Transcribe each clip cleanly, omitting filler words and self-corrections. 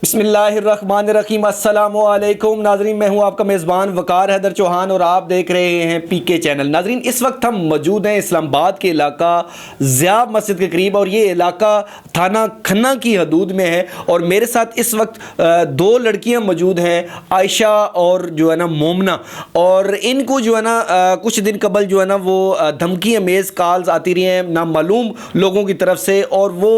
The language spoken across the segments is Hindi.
बिस्मिल्लाहिर्रहमानिर्रहीम अस्सलामु अलैकुम नाजरीन, मैं हूं आपका मेज़बान वकार हैदर चौहान और आप देख रहे हैं पीके चैनल। नाजरीन, इस वक्त हम मौजूद हैं इस्लामाबाद के इलाका ज़ियाब मस्जिद के करीब और ये इलाका थाना खन्ना की हदूद में है। और मेरे साथ इस वक्त दो लड़कियां मौजूद हैं, आयशा और जो है ना मोमना। और इनको जो है ना कुछ दिन कबल जो है ना वो धमकी अमेज़ कॉल्स आती रही हैं नामालूम लोगों की तरफ से। और वो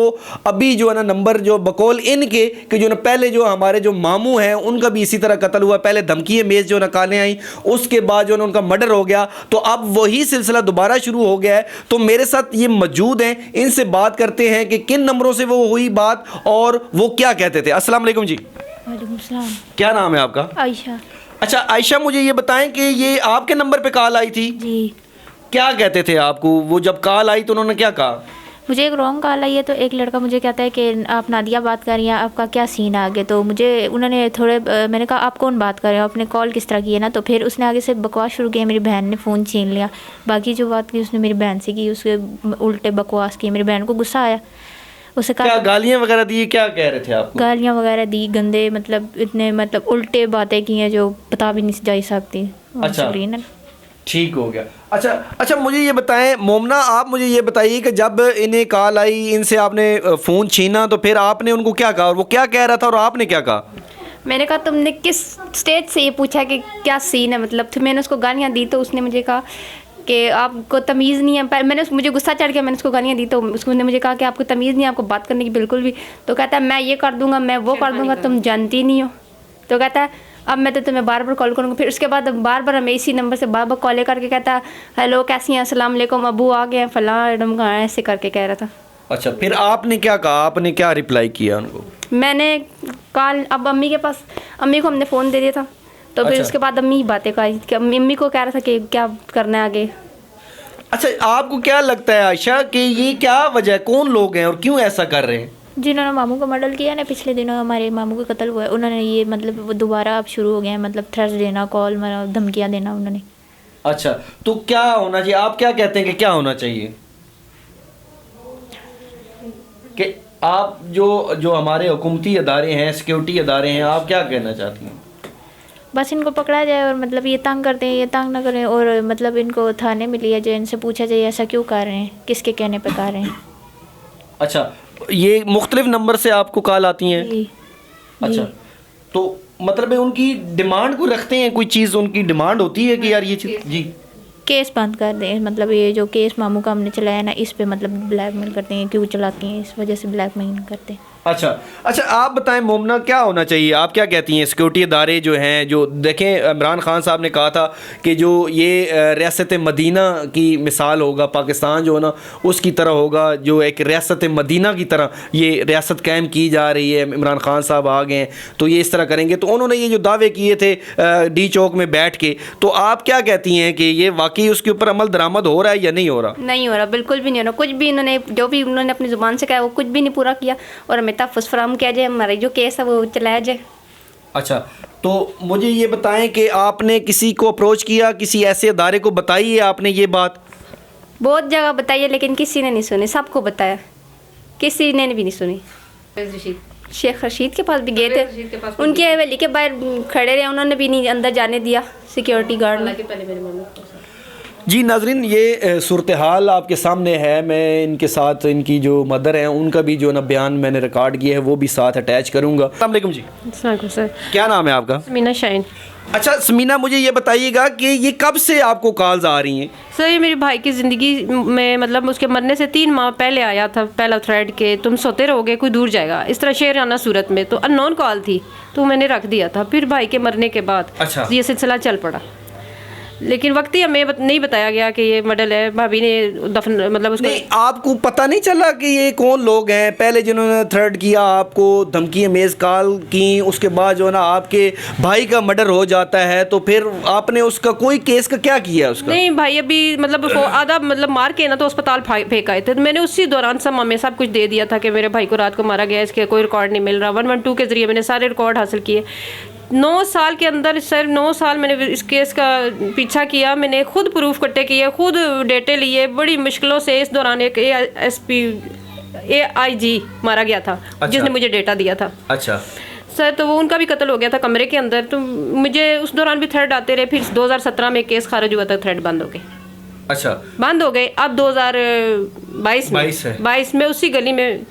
अभी जो है ना नंबर जो बकौल इनके कि जो ना पहले जो हमारे जो मामू हैं उनका भी इसी तरह कत्ल हुआ, पहले धमकी मेज़ जो नकालें आई, उसके बाद जो है उनका मर्डर हो गया। तो अब वही सिलसिला दोबारा शुरू हो गया है। तो मेरे साथ ये मौजूद हैं, इनसे बात करते हैं कि किन नंबरों से वो हुई बात और वो क्या कहते थे। अस्सलाम वालेकुम जी। वालेकुम सलाम। क्या नाम है आपका? आयशा। अच्छा आयशा, मुझे ये बताएं कि ये आपके नंबर पे कॉल आई थी, जी। क्या कहते थे आपको? वो जब कॉल आई तो उन्होंने क्या कहा? मुझे एक रॉन्ग कॉल आई है, तो एक लड़का मुझे कहता है कि आप नादिया बात कर रही हैं, आपका क्या सीन है आगे। तो मुझे उन्होंने मैंने कहा आप कौन बात कर रहे हो, आपने कॉल किस तरह की है ना। तो फिर उसने आगे से बकवास शुरू किया, मेरी बहन ने फ़ोन छीन लिया। बाकी जो बात की उसने मेरी बहन से की, उसके उल्टे बकवास की। मेरी बहन को गुस्सा आया, उसे कहा क्या गालियां वगैरह दी? क्या कह रहे थे आपको? गालियाँ वगैरह दी, गंदे मतलब इतने मतलब उल्टे बातें की हैं जो बता भी नहीं जा सकती। अच्छा, ठीक हो गया। अच्छा, मुझे ये बताएं मोमना, आप मुझे ये बताइए कि जब इन्हें कॉल आई, इनसे आपने फ़ोन छीना, तो फिर आपने उनको क्या कहा और वो क्या कह रहा था और आपने क्या कहा? मैंने कहा तुमने किस स्टेज से ये पूछा कि क्या सीन है, मतलब तो मैंने उसको गालियाँ दी। तो उसने मुझे कहा कि आपको तमीज़ नहीं है। मुझे गुस्सा चढ़ गया, मैंने उसको गालियाँ दी। तो उसने मुझे कहा कि आपको तमीज़ नहीं है, आपको बात करने की बिल्कुल भी। तो कहता है मैं ये कर दूँगा, मैं वो कर दूँगा, तुम जानती नहीं हो। तो कहता है अब मैं तो तुम्हें बार बार कॉल करूँगा। फिर उसके बाद बार बार हमें इसी नंबर से बार बार कॉल करके कहता है हेलो कैसी हैं, अस्सलाम वालेकुम, अबू आ गए हैं, फलां एडम कहाँ है, ऐसे करके कह रहा था। अच्छा, फिर आपने क्या कहा? आपने क्या रिप्लाई किया उनको? मैंने कॉल अब अम्मी के पास, अम्मी को हमने फ़ोन दे दिया था। तो फिर अच्छा। उसके बाद अम्मी ही बातें करी कि अम्मी को कह रहा था कि क्या करना है आगे। अच्छा, आपको क्या लगता है आयशा कि ये क्या वजह है, कौन लोग हैं और क्यों ऐसा कर रहे हैं? जिन्होंने मामू को मर्डर किया ना, पिछले दिनों हमारे मामू का कत्ल हुआ है, उन्होंने ये मतलब वो दोबारा अब शुरू हो गए हैं, मतलब थ्रेट्स देना, कॉल धमकियाँ देना उन्होंने। अच्छा, तो क्या होना चाहिए? आप क्या कहते हैं कि क्या होना चाहिए? कि आप जो हमारे हुकूमती अदारे हैं, सिक्योरिटी अदारे हैं, आप क्या कहना चाहती हैं? बस इनको पकड़ा जाए और मतलब ये तंग करते हैं, ये तंग ना करें। और मतलब इनको थाने में लिया जाए, इनसे पूछा जाए ऐसा क्यों कर रहे हैं, किसके कहने पे कर रहे हैं। अच्छा, ये मुख्तलिफ नंबर से आपको कॉल आती हैं? जी। अच्छा, तो मतलब है उनकी डिमांड को रखते हैं, कोई चीज़ उनकी डिमांड होती है कि यार ये चीज़ जी केस बंद कर दें, मतलब ये जो केस मामू का हमने चलाया ना, इस पे मतलब ब्लैकमेल करते हैं, क्यों चलाती हैं, इस वजह से ब्लैकमेल करते हैं। अच्छा, आप बताएं मोमना, क्या होना चाहिए? आप क्या कहती हैं? सिक्योरिटी अदारे जो हैं, जो देखें इमरान खान साहब ने कहा था कि जो ये रियासत मदीना की मिसाल होगा, पाकिस्तान जो है ना उसकी तरह होगा, जो एक रियासत मदीना की तरह ये रियासत कायम की जा रही है। इमरान खान साहब आ गए हैं तो ये इस तरह करेंगे। तो उन्होंने ये जो दावे किए थे डी चौक में बैठ के, तो आप क्या कहती हैं कि ये वाकई उसके ऊपर अमल दरामद हो रहा है या नहीं हो रहा? नहीं हो रहा, बिल्कुल भी नहीं हो रहा। कुछ भी इन्होंने जो भी उन्होंने अपनी ज़ुबान से कहा वो कुछ भी नहीं पूरा किया। और हमें तहफ़्फ़ुज़ फराहम किया जाए, हमारा जो केस है वो चलाया जाए। अच्छा, तो मुझे ये बताएं कि आपने किसी को अप्रोच किया, किसी ऐसे अदारे को बताई है आपने ये बात? बहुत जगह बताई है लेकिन किसी ने नहीं सुनी, सबको बताया, किसी ने भी नहीं सुनी। शेख रशीद के पास भी गए थे, उनकी हवेली के बाहर खड़े रहे, उन्होंने भी नहीं अंदर जाने दिया सिक्योरिटी गार्ड ने। जी नाजरीन, ये सूरत हाल आपके सामने है। मैं इनके साथ इनकी जो मदर हैं उनका भी जो ना बयान मैंने रिकॉर्ड किया है वो भी साथ अटैच करूँगा। अस्सलाम वालेकुम जी। सर, क्या नाम है आपका? समीना शाइन। अच्छा समीना, मुझे ये बताइएगा कि ये कब से आपको कॉल्स आ रही हैं? सर, ये मेरे भाई की ज़िंदगी में मतलब उसके मरने से 3 माह पहले आया था पहला थ्रेड के तुम सोते रहोगे कोई दूर जाएगा, इस तरह शेर आना सूरत में। तो अननोन कॉल थी तो मैंने रख दिया था। फिर भाई के मरने के बाद अच्छा, ये सिलसिला चल पड़ा, लेकिन वक्त ही हमें नहीं बताया गया कि ये मर्डर है। भाभी ने दफन मतलब उसको नहीं, आपको पता नहीं चला कि ये कौन लोग हैं पहले जिन्होंने थ्रेड किया, आपको धमकी अमेज़ कॉल की, उसके बाद जो है ना आपके भाई का मर्डर हो जाता है, तो फिर आपने उसका कोई केस का क्या किया उसका? नहीं भाई, अभी मतलब उसको आधा मतलब मार के ना तो अस्पताल फेंक आए थे। तो मैंने उसी दौरान समा में सब कुछ दे दिया था कि मेरे भाई को रात को मारा गया, इसके कोई रिकॉर्ड नहीं मिल रहा। 112 के ज़रिए मैंने सारे रिकॉर्ड हासिल किए। 9 साल के अंदर सर 9 साल मैंने इस केस का पीछा किया। मैंने खुद प्रूफ इकट्ठे किए, खुद डेटे लिए, बड़ी मुश्किलों से। इस दौरान एक AIG मारा गया था। अच्छा। जिसने मुझे डेटा दिया था। अच्छा, सर तो वो उनका भी कत्ल हो गया था कमरे के अंदर, तो मुझे उस दौरान भी थ्रेड आते रहे। फिर 2017 में केस खारिज हुआ था, थ्रेड बंद हो गए। अच्छा, बंद हो गए। अब 2022 में उसी गली में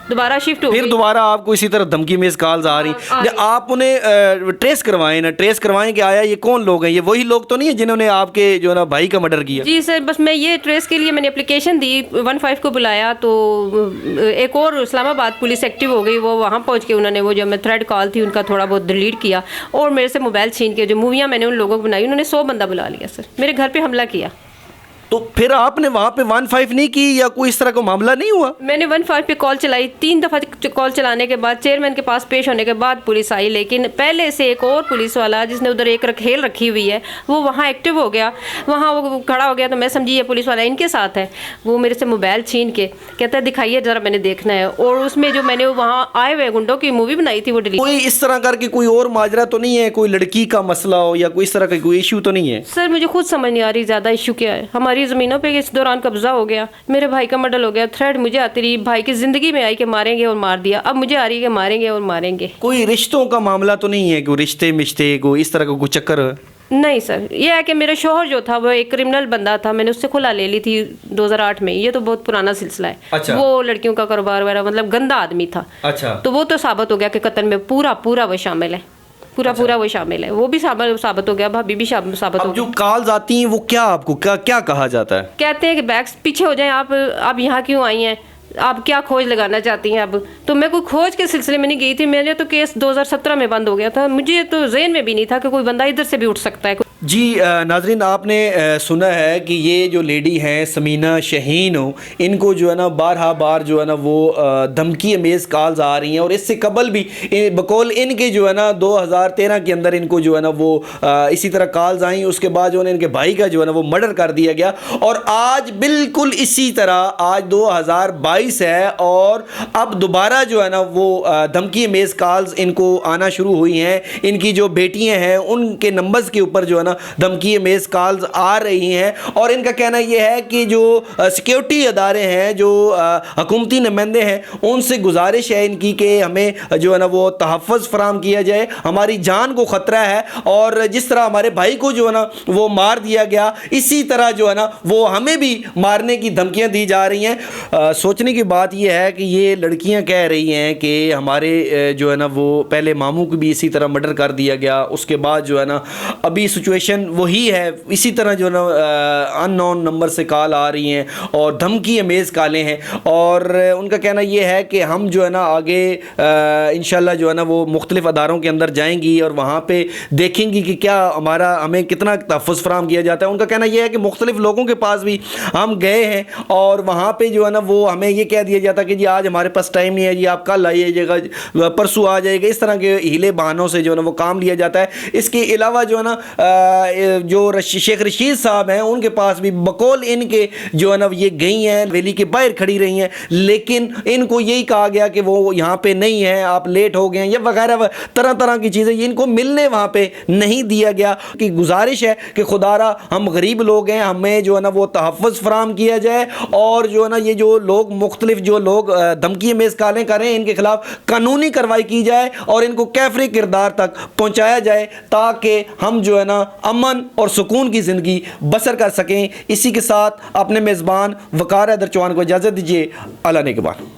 दोबारा शिफ्ट हो फिर गई। दोबारा आपको इसी तरह धमकी में कॉल्स आ रही हैं। आप उन्हें ट्रेस करवाएं ना, ट्रेस करवाएं कि आया ये कौन लोग हैं, ये वही लोग तो नहीं है जिन्होंने आपके जो है ना भाई का मर्डर किया? जी सर, बस मैं ये ट्रेस के लिए मैंने एप्लीकेशन दी, 15 को बुलाया, तो एक और इस्लामाबाद पुलिस एक्टिव हो गई। वो वहाँ पहुँच के उन्होंने वो जो मैं थ्रेड कॉल थी उनका थोड़ा बहुत डिलीट किया और मेरे से मोबाइल छीन के जो मूवियाँ मैंने उन लोगों को बनाई, उन्होंने 100 बंदा बुला लिया सर, मेरे घर पर हमला किया। तो फिर आपने वहाँ पे 15 नहीं की या कोई इस तरह का मामला नहीं हुआ? मैंने 15 पे कॉल चलाई, 3 दफ़ा कॉल चलाने के बाद चेयरमैन के पास पेश होने के बाद पुलिस आई, लेकिन पहले से एक और पुलिस वाला जिसने उधर एक खेल रखी हुई है वो वहाँ एक्टिव हो गया, वहाँ वो खड़ा हो गया। तो मैं समझी ये पुलिस वाला इनके साथ है। वो मेरे से मोबाइल छीन के कहता है दिखाइए ज़रा, मैंने देखना है। और उसमें जो मैंने वहाँ आए हुए गुंडों की मूवी बनाई थी वो डिलीट। कोई इस तरह करके कोई और माजरा तो नहीं है, कोई लड़की का मसला हो या कोई इस तरह का कोई इशू तो नहीं है? सर मुझे खुद समझ नहीं आ रही ज़्यादा इशू क्या है। हमारी ज़मीनों पे इस दौरान कब्जा हो गया, मेरे भाई का मर्डर हो गया, थ्रेड मुझे आती रही, भाई की ज़िंदगी में आई कि मारेंगे और मार दिया, अब मुझे आ रही है कि मारेंगे और मारेंगे। कोई रिश्तों का मामला तो नहीं है, कोई रिश्ते मिश्ते कोई इस तरह का कोई चक्कर? नहीं सर, ये है कि मेरा शोहर जो था वो एक क्रिमिनल बंदा था, मैंने उससे खुला ले ली थी 2008 में। ये तो बहुत पुराना सिलसिला है। अच्छा। वो लड़कियों का कारोबार वगैरह, मतलब गंदा आदमी था। अच्छा। तो वो तो साबित हो गया कि कत्ल में पूरा वो शामिल है, पूरा वो शामिल है। वो भी साबित हो गया, भाभी भी साबित हो अब जो गया। कॉल्स आती हैं वो क्या आपको क्या कहा जाता है? कहते हैं कि बैग पीछे हो जाएं, आप यहाँ क्यों आई हैं, आप क्या खोज लगाना चाहती हैं? अब तो मैं कोई खोज के सिलसिले में नहीं गई थी, मेरे तो केस 2017 में बंद हो गया था। मुझे तो ज़हन में भी नहीं था कि कोई बंदा इधर से भी उठ सकता है। जी नाजरीन, आपने सुना है कि ये जो लेडी हैं समीना शहीन हो, इनको जो है ना बार जो है ना वो धमकी अमेज़ कॉल्स आ रही हैं। और इससे कबल भी बकौल इनके जो है ना 2013 के अंदर इनको जो है ना वो इसी तरह कॉल्स आई। उसके बाद जो है इनके भाई का जो है ना वो मर्डर कर दिया गया। और आज बिल्कुल इसी तरह आज 2022 है और अब दोबारा जो है ना वो धमकी अमेज़ कॉल्स इनको आना शुरू हुई हैं। इनकी जो बेटियाँ हैं उनके नंबर्स के ऊपर जो है ना धमकी अमेज़ कॉल्स आ रही हैं। और इनका कहना यह है कि जो सिक्योरिटी अदारे हैं, जो हुकूमती नुमाइंदे हैं, उनसे गुजारिश है इनकी कि हमें जो है ना वो तहफ़्फ़ुज़ फराम किया जाए, हमारी जान को ख़तरा है। और जिस तरह हमारे भाई को जो है ना वो मार दिया गया, इसी तरह जो है ना वो हमें भी मारने की धमकियाँ दी जा रही हैं। सोचने की बात यह है कि ये लड़कियाँ कह रही हैं कि हमारे जो है ना वो पहले मामू को भी इसी तरह मर्डर कर दिया गया, उसके बाद जो है ना अभी सिचुएशन वही है, इसी तरह जो ना अननोन नंबर से कॉल आ रही हैं और धमकी अमेज़ कॉलें हैं। और उनका कहना यह है कि हम जो है ना आगे इंशाल्लाह जो है ना वो मुख्तलिफ़ अदारों के अंदर जाएंगी और वहाँ पे देखेंगी कि क्या हमें कितना तहफ़्फ़ुज़ फराहम किया जाता है। उनका कहना यह है कि मुख्तलिफ़ लोगों के पास भी हम गए हैं और वहाँ पर जो है ना वो हमें ये कह दिया जाता है कि जी आज हमारे पास टाइम नहीं है, जी आप कल आइएगा, परसों आ जाएगा। इस तरह के हीले बहानों से जो है ना वो काम लिया जाता है। इसके अलावा जो है ना जो शेख रशीद साहब हैं उनके पास भी बकौल इनके जो है ना ये गई हैं, वैली के बाहर खड़ी रही हैं, लेकिन इनको यही कहा गया कि वो यहाँ पे नहीं है, आप लेट हो गए हैं या वगैरह तरह की चीज़ें, इनको मिलने वहाँ पे नहीं दिया गया। कि गुजारिश है कि खुदारा हम गरीब लोग हैं, हमें जो है ना वो तहफ़्फ़ुज़ फराम किया जाए और जो है ना ये जो लोग मुख्तलिफ जो लोग धमकी अमेज़ कॉलें करें इनके खिलाफ कानूनी कार्रवाई की जाए और इनको कैफरे किरदार तक पहुँचाया जाए ताकि हम जो है ना अमन और सुकून की ज़िंदगी बसर कर सकें। इसी के साथ अपने मेज़बान वकार हैदर चौहान को इजाज़त दीजिए। अल्लाह ने के बाद।